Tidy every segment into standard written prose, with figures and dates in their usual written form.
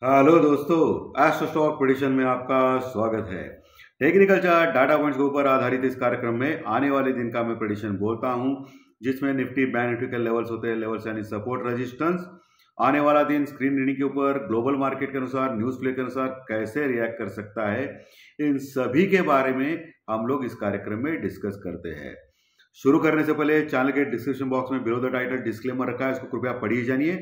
Hello दोस्तों, astro stock prediction में आपका स्वागत है। टेक्निकल चार्ट डाटा पॉइंट्स के ऊपर आधारित इस कार्यक्रम में आने वाले दिन का मैं प्रेडिक्शन बोलता हूं, जिसमें निफ्टी बैंक निफ्टी के लेवल्स होते हैं, लेवल्स यानी सपोर्ट रेजिस्टेंस। आने वाला दिन स्क्रीन रीडिंग के ऊपर ग्लोबल मार्केट के अनुसार, न्यूज फ्लो के अनुसार कैसे रिएक्ट कर सकता है, इन सभी के बारे में हम लोग इस कार्यक्रम में डिस्कस करते हैं। शुरू करने से पहले चैनल के डिस्क्रिप्शन बॉक्स में बिलो द टाइटल डिस्क्लेमर रखा है, इसको कृपया पढ़िए जानिए।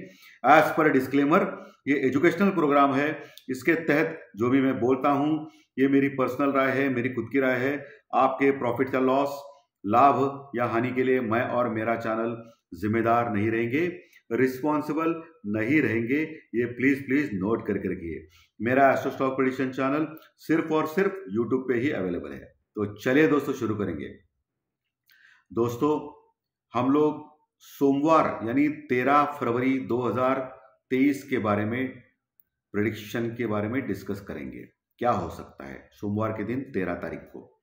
एज पर डिस्क्लेमर, ये एजुकेशनल प्रोग्राम है। इसके तहत जो भी मैं बोलता हूं, ये मेरी पर्सनल राय है, मेरी खुद की राय है। आपके प्रॉफिट का लॉस, लाभ या हानि के लिए मैं और मेरा चैनल जिम्मेदार नहीं रहेंगे, रिस्पॉन्सिबल नहीं रहेंगे। ये प्लीज प्लीज नोट करके रखिए। मेरा एस्ट्रो स्टॉक प्रेडिक्शन चैनल सिर्फ और सिर्फ यूट्यूब पे ही अवेलेबल है। तो चलिए दोस्तों, शुरू करेंगे। दोस्तों, हम लोग सोमवार यानी 13 फरवरी 2023 के बारे में, प्रेडिक्शन के बारे में डिस्कस करेंगे। क्या हो सकता है सोमवार के दिन 13 तारीख को।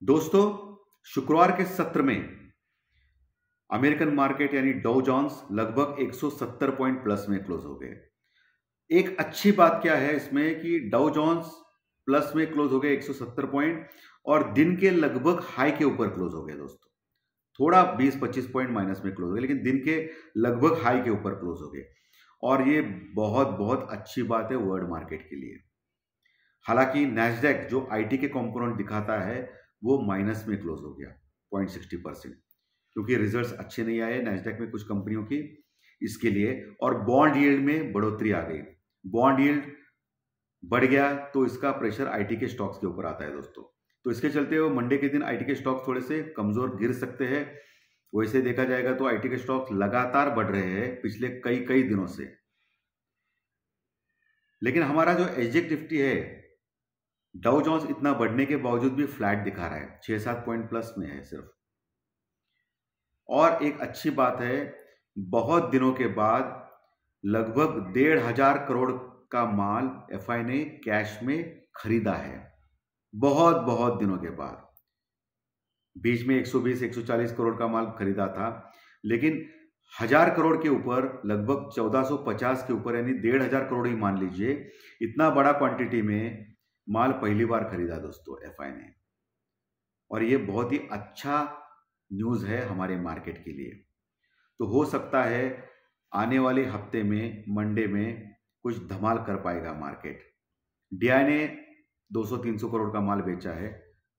दोस्तों, शुक्रवार के सत्र में अमेरिकन मार्केट यानी डाउ जोन्स लगभग 170 पॉइंट प्लस में क्लोज हो गए। एक अच्छी बात क्या है इसमें कि डाउ जोन्स प्लस में क्लोज हो गए 170 पॉइंट, और दिन के लगभग हाई के ऊपर क्लोज हो गए। दोस्तों, थोड़ा 20-25 पॉइंट माइनस में क्लोज हो गए, लेकिन दिन के लगभग हाई के ऊपर क्लोज हो गए, और ये बहुत बहुत अच्छी बात है वर्ल्ड मार्केट के लिए। हालांकि नैस्डैक जो आईटी के कंपोनेंट दिखाता है वो माइनस में क्लोज हो गया 0.60%, क्योंकि रिजल्ट्स अच्छे नहीं आए नैस्डैक में कुछ कंपनियों की, इसके लिए। और बॉन्ड यील्ड में बढ़ोतरी आ गई, बॉन्ड यील्ड बढ़ गया तो इसका प्रेशर आईटी के स्टॉक्स के ऊपर आता है दोस्तों। तो इसके चलते वो मंडे के दिन आईटी के स्टॉक्स थोड़े से कमजोर गिर सकते हैं। वैसे देखा जाएगा तो आईटी के स्टॉक्स लगातार बढ़ रहे हैं पिछले कई कई दिनों से, लेकिन हमारा जो एसजेएक्स निफ्टी है, डाउ जोन्स इतना बढ़ने के बावजूद भी फ्लैट दिखा रहा है, 6-7 पॉइंट प्लस में है सिर्फ। और एक अच्छी बात है, बहुत दिनों के बाद लगभग 1,500 करोड़ का माल एफआई ने कैश में खरीदा है, बहुत बहुत दिनों के बाद। बीच में 120-140 करोड़ का माल खरीदा था, लेकिन 1,000 करोड़ के ऊपर, लगभग 1450 के ऊपर, यानी 1,500 करोड़ ही मान लीजिए, इतना बड़ा क्वांटिटी में माल पहली बार खरीदा दोस्तों एफआई ने। और ये बहुत ही अच्छा न्यूज़ है हमारे मार्केट के लिए। तो हो सकता है आने वाले हफ्ते में, मंडे में, कुछ धमाल कर पाएगा मार्केट। डीआई ने 200-300 करोड़ का माल बेचा है,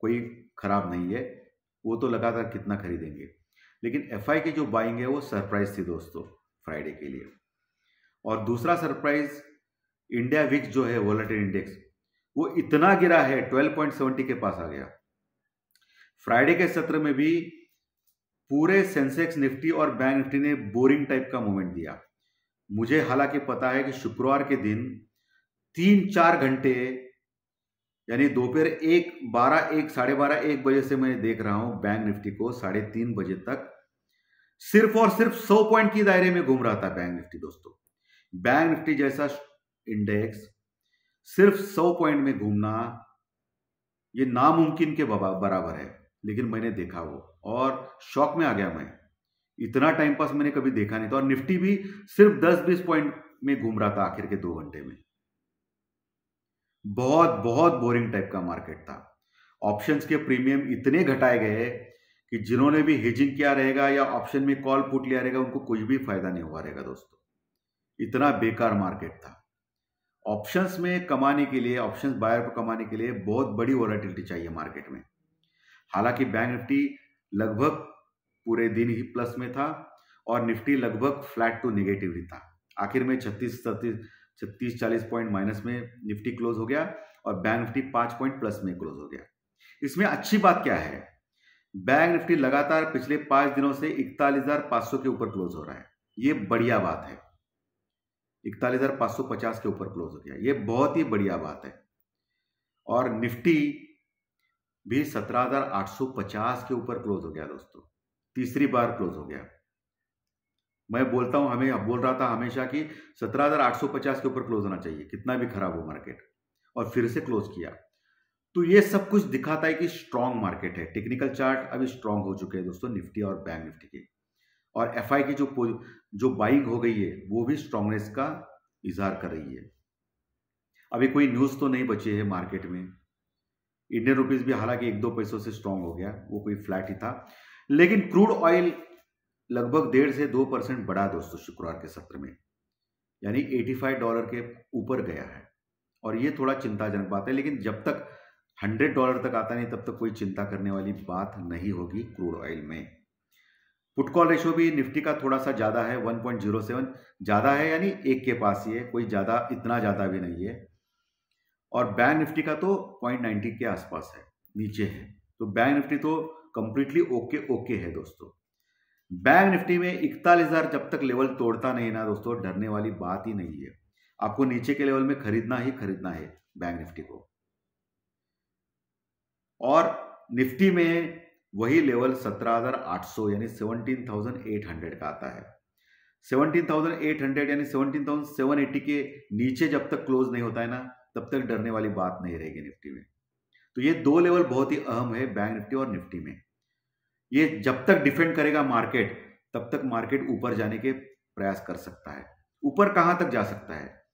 कोई खराब नहीं है, वो तो लगातार कितना खरीदेंगे। लेकिन एफआई की जो बाइंग है वो सरप्राइज थी दोस्तों फ्राइडे के लिए। और दूसरा सरप्राइज, इंडिया विक्स जो है वोलेटाइल इंडेक्स, वो इतना गिरा है, 12.70 के पास आ गया। फ्राइडे के सत्र में भी पूरे सेंसेक्स, निफ्टी और बैंक निफ्टी ने बोरिंग टाइप का मूवमेंट दिया। मुझे हालांकि पता है कि शुक्रवार के दिन 3-4 घंटे, यानी दोपहर 1, 12, 1 बजे से मैं देख रहा हूं बैंक निफ्टी को 3:30 बजे तक सिर्फ और सिर्फ 100 पॉइंट की दायरे में घूम रहा था बैंक निफ्टी। दोस्तों, बैंक निफ्टी जैसा इंडेक्स सिर्फ 100 पॉइंट में घूमना ये नामुमकिन के बराबर है, लेकिन मैंने देखा वो, और शॉक में आ गया मैं। इतना टाइम पास मैंने कभी देखा नहीं था। और निफ्टी भी सिर्फ 10-20 पॉइंट में घूम रहा था आखिर के 2 घंटे में। बहुत बहुत बोरिंग टाइप का मार्केट था। ऑप्शंस के प्रीमियम इतने घटाए गए कि जिन्होंने भी हेजिंग किया रहेगा या ऑप्शन में कॉल पुट लिया रहेगा, उनको कुछ भी फायदा नहीं हुआ रहेगा दोस्तों। इतना बेकार मार्केट था। ऑप्शंस में कमाने के लिए, ऑप्शंस बायर को कमाने के लिए बहुत बड़ी वोलेटिलिटी चाहिए मार्केट में। हालांकि बैंक निफ्टी लगभग पूरे दिन ही प्लस में था, और निफ्टी लगभग फ्लैट टू नेगेटिव ही था। आखिर में 36-40 पॉइंट माइनस में निफ्टी क्लोज हो गया, और बैंक निफ्टी 5 पॉइंट प्लस में क्लोज हो गया। इसमें अच्छी बात क्या है, बैंक निफ्टी लगातार पिछले 5 दिनों से 41,500 के ऊपर क्लोज हो रहा है। ये बढ़िया बात है। 41,550 के ऊपर क्लोज हो गया, ये बहुत ही बढ़िया बात है। और निफ्टी भी 17,850 के ऊपर क्लोज हो गया दोस्तों, तीसरी बार क्लोज हो गया। मैं बोलता हूं, हमें बोल रहा था हमेशा कि 17,850 के ऊपर क्लोज होना चाहिए, कितना भी खराब हो मार्केट, और फिर से क्लोज किया। तो ये सब कुछ दिखाता है कि स्ट्रांग मार्केट है। टेक्निकल चार्ट अभी स्ट्रांग हो चुके हैं दोस्तों निफ्टी और बैंक निफ्टी के, और एफआई की जो बाइंग हो गई है वो भी स्ट्रांगनेस का इजहार कर रही है। अभी कोई न्यूज़ तो नहीं बची है मार्केट में। इंडियन रुपीस भी हालांकि 1-2 पैसों से स्ट्रांग हो गया, वो कोई फ्लैट ही था, लेकिन क्रूड ऑयल लगभग 1.5 से 2% बढ़ा दोस्तों शुक्रवार के सत्र में, यानी $85 के ऊपर गया है। और ये थोड़ा चिंताजनक बात है, लेकिन जब तक $100 तक आता नहीं तब तक कोई चिंता करने वाली बात नहीं होगी क्रूड ऑयल में। पुट कॉल रेशो भी निफ्टी का थोड़ा सा ज़्यादा है, 1.07 ज़्यादा है, यानी 1 के पास ही है, कोई ज़्यादा इतना ज़्यादा भी नहीं है। और बैंक निफ्टी का तो 0.90 के आसपास है, नीचे है। तो बैंक निफ्टी तो कंप्लीटली ओके है दोस्तों। बैंक निफ्टी में 41,000 जब तक लेवल तोड़ता नहीं ना दोस्तों, डरने वाली बात ही नहीं है। आपको नीचे के लेवल में खरीदना ही खरीदना है बैंक निफ्टी को। और निफ्टी में वही लेवल 17,800 यानी 17,800 का आता है। 17,800 यानी 17,780 के नीचे जब तक क्लोज नहीं होता है ना, तब तक डरने वाली बात नहीं रहेगी निफ्टी में। तो ये 2 लेवल बहुत ही अहम है बैंक निफ्टी और निफ्टी में। ये जब तक डिफेंड करेगा मार्केट, तब तक मार्केट ऊपर जाने के प्रयास कर सकता है। ऊपर कहां तक जा सकता है?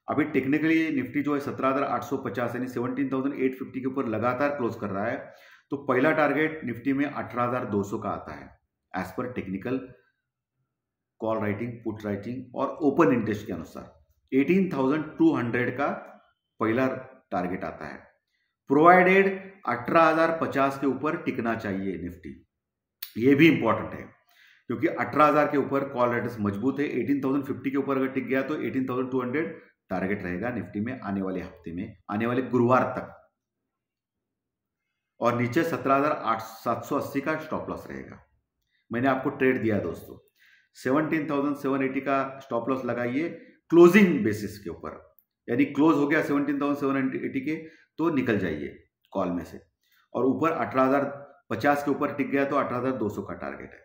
अभी टेक्निकली निफ्टी जो है 17,850 यानी 17,850 के ऊपर लगातार क्लोज कर रहा है। तो पहला टारगेट निफ्टी में 18,200 का आता है एज पर technical call writing, put writing और ओपन इंटरेस्ट के अनुसार। 18,200 का पहला टारगेट आता है, प्रोवाइडेड 18,050 के ऊपर टिकना चाहिए निफ्टी। ये भी इंपॉर्टेंट है क्योंकि 18,000 के ऊपर कॉल राइटर्स मजबूत है। 18,050 के ऊपर अगर टिक गया तो 18,200 टारगेट रहेगा निफ्टी में आने वाले हफ्ते में, आने वाले गुरुवार तक। और नीचे 17,780 का स्टॉप लॉस रहेगा। मैंने आपको ट्रेड दिया दोस्तों, 17,780 का स्टॉप लॉस लगाइए क्लोजिंग बेसिस के ऊपर, यानी क्लोज हो गया 17,780 के तो निकल जाइए कॉल में से। और ऊपर 18,050 के ऊपर टिक गया तो 18,200 का टारगेट है।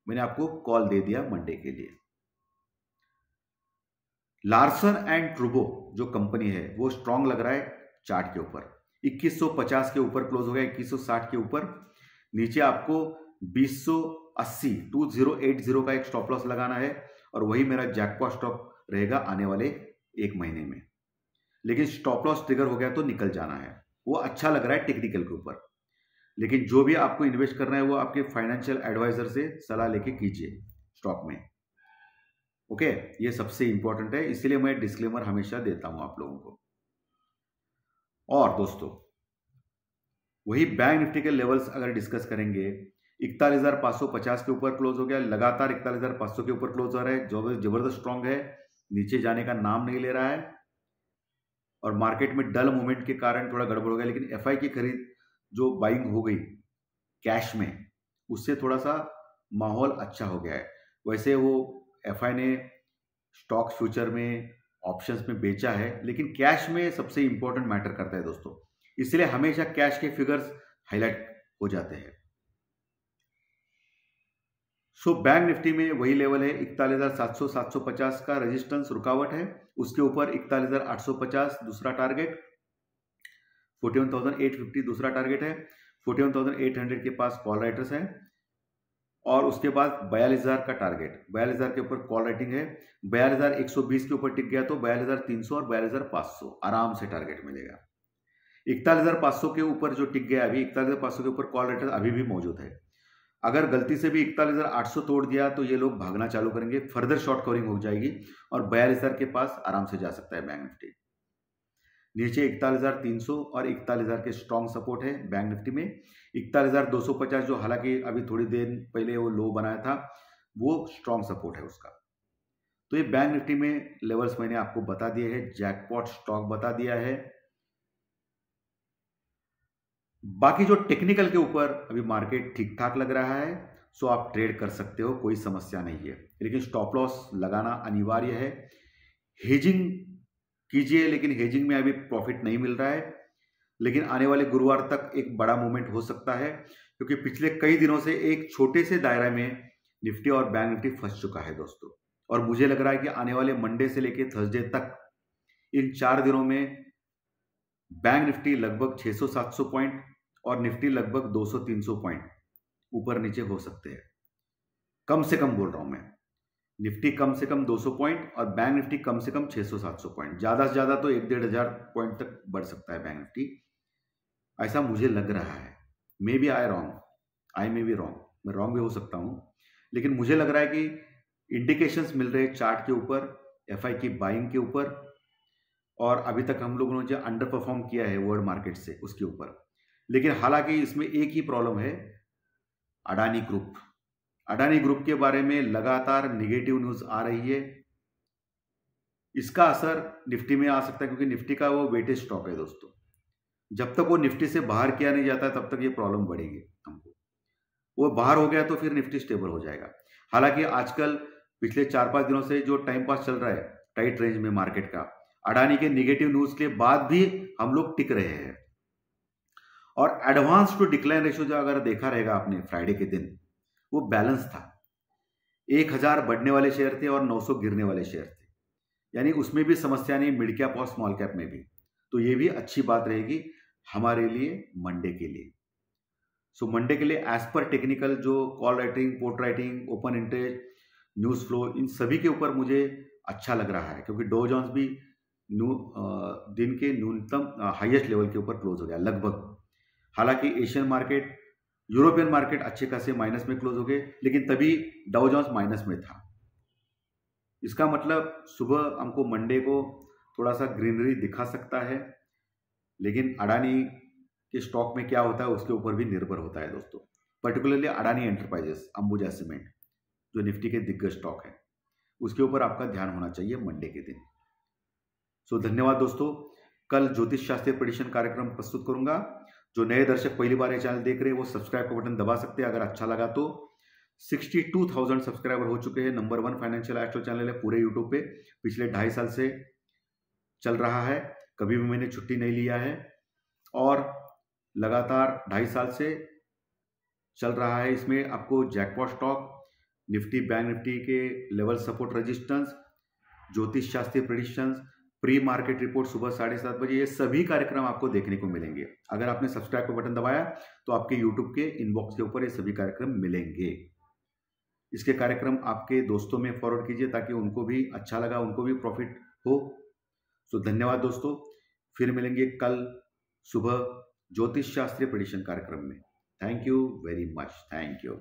मैंने आपको कॉल दे दिया मंडे के लिए। लार्सन एंड ट्रूबो जो कंपनी है वो स्ट्रांग लग रहा है चार्ट के ऊपर। 2150 के ऊपर क्लोज हो गया, 2160 के ऊपर। नीचे आपको 2080 का एक स्टॉप लॉस लगाना है और वही मेरा जैकपॉट स्टॉप रहेगा आने वाले 1 महीने में। लेकिन स्टॉप लॉस ट्रिगर हो गया तो निकल जाना है। वो अच्छा लग रहा है टेक्निकल के ऊपर, लेकिन जो भी आपको इन्वेस्ट करना है वो आपके फाइनेंशियल एडवाइजर से सलाह लेके कीजिए स्टॉक में। ओके, ये सबसे इंपॉर्टेंट है, इसलिए मैं डिस्क्लेमर हमेशा देता हूं आप लोगों को। और दोस्तों वही बैंक निफ्टी के लेवल्स अगर डिस्कस करेंगे, 41,550 के ऊपर क्लोज हो गया, लगातार 41,500 के ऊपर क्लोज हो रहा है, जो जबरदस्त स्ट्रांग है, नीचे जाने का नाम नहीं ले रहा है। और मार्केट में डल मूवमेंट के कारण थोड़ा गड़बड़ हो गया, लेकिन एफआई की खरीद जो बाइंग हो गई कैश में, उससे थोड़ा सा माहौल अच्छा हो गया है। वैसे वो एफआई ने स्टॉक फ्यूचर में ऑप्शंस में बेचा है, लेकिन कैश में सबसे इंपॉर्टेंट मैटर करता है दोस्तों, इसलिए हमेशा कैश के फिगर्स हाईलाइट हो जाते हैं। सो बैंक निफ्टी में वही लेवल है 41,700-750 का रेजिस्टेंस रुकावट है, उसके ऊपर 41,850 दूसरा टारगेट, 41,850 दूसरा टारगेट है, 41,800 के पास कॉल राइटर्स है। और उसके बाद 42,000 का टारगेट, 42,000 के ऊपर कॉल राइटिंग है। 42,120 के ऊपर टिक गया तो 42,300 और 42,500 आराम से टारगेट मिलेगा। 41,500 के ऊपर जो टिक गया, अभी 41,500 के ऊपर कॉल राइटर अभी भी मौजूद है। अगर गलती से भी 41,800 तोड़ दिया तो ये लोग भागना चालू करेंगे, फर्दर शॉर्ट कवरिंग हो जाएगी और 42,000 के पास आराम से जा सकता है बैंक निफ्टी। नीचे 41,300 और 41,000 के स्ट्रॉन्ग सपोर्ट है बैंक निफ्टी में। 41,250 जो हालांकि अभी थोड़ी देर पहले वो लो बनाया था, वो स्ट्रॉन्ग सपोर्ट है उसका। तो ये बैंक निफ्टी में लेवल्स मैंने आपको बता दिए हैं, जैकपॉट स्टॉक बता दिया है। बाकी जो टेक्निकल के ऊपर अभी मार्केट ठीक ठाक लग रहा है, सो आप ट्रेड कर सकते हो, कोई समस्या नहीं है, लेकिन स्टॉप लॉस लगाना अनिवार्य है। हेजिंग कीजिए, लेकिन हेजिंग में अभी प्रॉफिट नहीं मिल रहा है, लेकिन आने वाले गुरुवार तक एक बड़ा मूवमेंट हो सकता है, क्योंकि पिछले कई दिनों से एक छोटे से दायरे में निफ्टी और बैंक निफ्टी फंस चुका है दोस्तों। और मुझे लग रहा है कि आने वाले मंडे से लेकर थर्सडे तक इन 4 दिनों में बैंक निफ्टी लगभग 600-700 पॉइंट और निफ्टी लगभग 200-300 पॉइंट ऊपर नीचे हो सकते हैं, कम से कम बोल रहा हूं मैं। निफ्टी कम से कम 200 पॉइंट और बैंक निफ्टी कम से कम 600-700 पॉइंट, ज़्यादा से ज़्यादा तो 1-1.5 पॉइंट तक बढ़ सकता है बैंक निफ्टी, ऐसा मुझे लग रहा है। May be I may be wrong, मैं रॉन्ग भी हो सकता हूँ, लेकिन मुझे लग रहा है कि इंडिकेशंस मिल रहे हैं चार्ट के ऊपर, एफआई की बाइंग के ऊपर, और अभी तक हम लोगों ने जो अंडर परफॉर्म किया है वर्ल्ड मार्केट से उसके ऊपर। लेकिन हालांकि इसमें एक ही प्रॉब्लम है, अडानी ग्रुप। अडानी ग्रुप के बारे में लगातार निगेटिव न्यूज आ रही है, इसका असर निफ्टी में आ सकता है, क्योंकि निफ्टी का वो वेटेज स्टॉक है दोस्तों। जब तक वो निफ्टी से बाहर किया नहीं जाता तब तक ये प्रॉब्लम बढ़ेगी हमको। वो बाहर हो गया तो फिर निफ्टी स्टेबल हो जाएगा। हालांकि आजकल पिछले 4-5 दिनों से जो टाइम पास चल रहा है टाइट रेंज में मार्केट का, अडानी के निगेटिव न्यूज के बाद भी हम लोग टिक रहे हैं। और एडवांस टू डिक्लाइन रेशियो जो अगर देखा रहेगा आपने फ्राइडे के दिन, वो बैलेंस था। 1000 बढ़ने वाले शेयर थे और 900 गिरने वाले शेयर थे, यानी उसमें भी समस्या नहीं, मिड कैप और स्मॉल कैप में भी। तो ये भी अच्छी बात रहेगी हमारे लिए मंडे के लिए। सो मंडे के लिए एज पर टेक्निकल जो call writing, put writing, open interest, news flow, इन सभी के ऊपर मुझे अच्छा लग रहा है, क्योंकि डो जोन्स भी दिन के न्यूनतम हाईएस्ट लेवल के ऊपर क्लोज हो गया लगभग। हालांकि एशियन मार्केट, यूरोपियन मार्केट अच्छे खासे माइनस में क्लोज हो गए, लेकिन तभी डाउ जोन्स माइनस में था। इसका मतलब सुबह हमको मंडे को थोड़ा सा ग्रीनरी दिखा सकता है, लेकिन अडानी के स्टॉक में क्या होता है उसके ऊपर भी निर्भर होता है दोस्तों। Particularly Adani enterprises, Ambuja cement, जो निफ्टी के दिग्गज स्टॉक है, उसके ऊपर आपका ध्यान होना चाहिए मंडे के दिन। सो धन्यवाद दोस्तों। कल ज्योतिष शास्त्रीय प्रेडिक्शन कार्यक्रम प्रस्तुत करूंगा। जो नए दर्शक पहली बार ये चैनल देख रहे हैं वो सब्सक्राइब का बटन दबा सकते हैं अगर अच्छा लगा तो। 62,000 सब्सक्राइबर हो चुके हैं। नंबर 1 फाइनेंशियल एस्ट्रो चैनल है पूरे यूट्यूब पे, पिछले 2.5 साल से चल रहा है, कभी भी मैंने छुट्टी नहीं लिया है और लगातार 2.5 साल से चल रहा है। इसमें आपको jackpot stock, Nifty, bank Nifty के लेवल सपोर्ट रेजिस्टेंस, ज्योतिष शास्त्रीय प्रेडिक्शंस, प्री मार्केट रिपोर्ट सुबह 7:30 बजे, ये सभी कार्यक्रम आपको देखने को मिलेंगे। अगर आपने सब्सक्राइब का बटन दबाया तो आपके यूट्यूब के इनबॉक्स के ऊपर ये सभी कार्यक्रम मिलेंगे। इसके कार्यक्रम आपके दोस्तों में फॉरवर्ड कीजिए ताकि उनको भी अच्छा लगा, उनको भी प्रॉफिट हो। सो धन्यवाद दोस्तों, फिर मिलेंगे कल सुबह ज्योतिष शास्त्रीय प्रेडिक्शन कार्यक्रम में। Thank you very much, thank you.